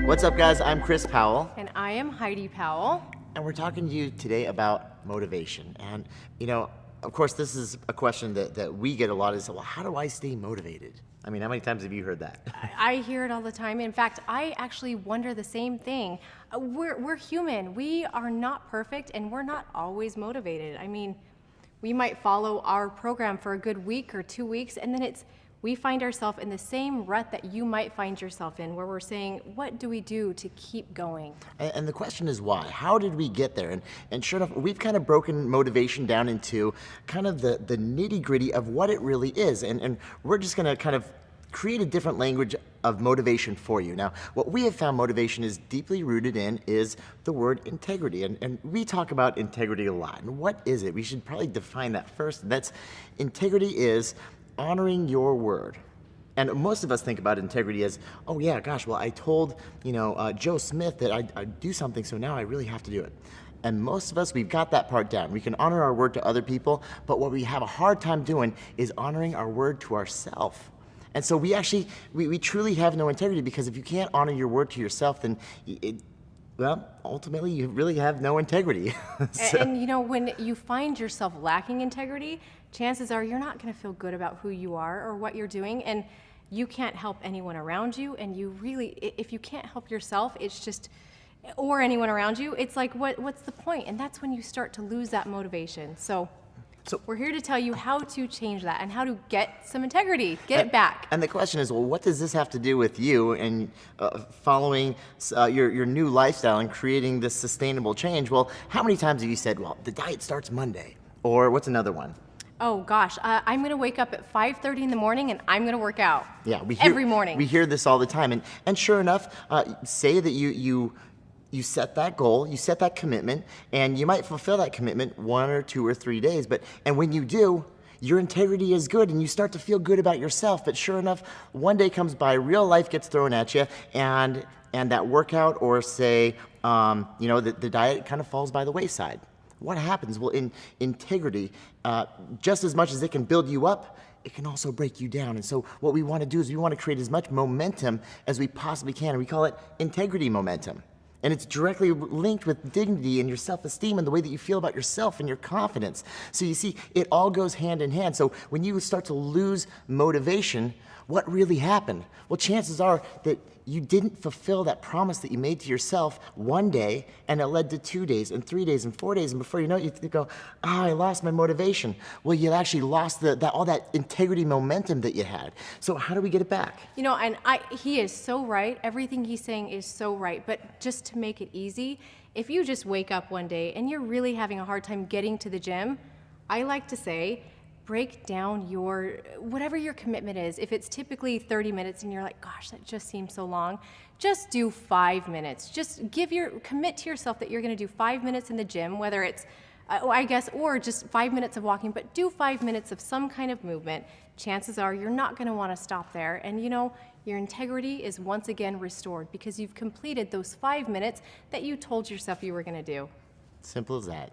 What's up, guys? I'm Chris Powell. And I am Heidi Powell. And we're talking to you today about motivation. And, of course, this is a question that we get a lot is, well, how do I stay motivated? I mean, how many times have you heard that? I hear it all the time. In fact, I actually wonder the same thing. We're human. We are not perfect, and we're not always motivated. I mean, we might follow our program for a good week or 2 weeks, and then we find ourselves in the same rut that you might find yourself in, where we're saying, what do we do to keep going? And the question is why? How did we get there? And sure enough, we've kind of broken motivation down into kind of the nitty-gritty of what it really is. And we're just going to kind of create a different language of motivation for you. Now, what we have found motivation is deeply rooted in is the word integrity. And we talk about integrity a lot. And what is it? We should probably define that first. Integrity is honoring your word. And most of us think about integrity as, oh yeah, gosh, well, I told Joe Smith that I'd do something, so now I really have to do it. And most of us, we've got that part down. We can honor our word to other people, but what we have a hard time doing is honoring our word to ourselves. And so we truly have no integrity, because if you can't honor your word to yourself, then ultimately you really have no integrity. And when you find yourself lacking integrity, chances are you're not going to feel good about who you are or what you're doing, and you can't help anyone around you. And if you can't help yourself, or anyone around you, it's like, what's the point? And that's when you start to lose that motivation. So we're here to tell you how to change that and how to get some integrity, get it back. And the question is, well, what does this have to do with you and following your new lifestyle and creating this sustainable change? Well, how many times have you said, well, the diet starts Monday? Or what's another one? Oh gosh, I'm going to wake up at 5:30 in the morning and I'm going to work out. Yeah, every morning. We hear this all the time. And sure enough, say that you set that goal, you set that commitment, and you might fulfill that commitment 1 or 2 or 3 days. And when you do, your integrity is good and you start to feel good about yourself. But sure enough, one day comes by, real life gets thrown at you, and that workout, or say, the diet kind of falls by the wayside. What happens? Well, in integrity, just as much as it can build you up, it can also break you down. And so what we want to do is we want to create as much momentum as we possibly can. And we call it integrity momentum. And it's directly linked with dignity and your self-esteem and the way that you feel about yourself and your confidence. So you see, it all goes hand in hand. So when you start to lose motivation, what really happened? Well, chances are that you didn't fulfill that promise that you made to yourself one day, and it led to 2 days and 3 days and 4 days, and before you know it, you go, I lost my motivation. Well, you actually lost all that integrity momentum that you had. So how do we get it back? And he is so right. Everything he's saying is so right. But just to make it easy, if you just wake up one day and you're really having a hard time getting to the gym, I like to say, break down whatever your commitment is. If it's typically 30 minutes and you're like, gosh, that just seems so long, just do 5 minutes. Just commit to yourself that you're going to do 5 minutes in the gym, whether it's, or just 5 minutes of walking, but do 5 minutes of some kind of movement. Chances are you're not going to want to stop there. And your integrity is once again restored because you've completed those 5 minutes that you told yourself you were going to do. Simple as that.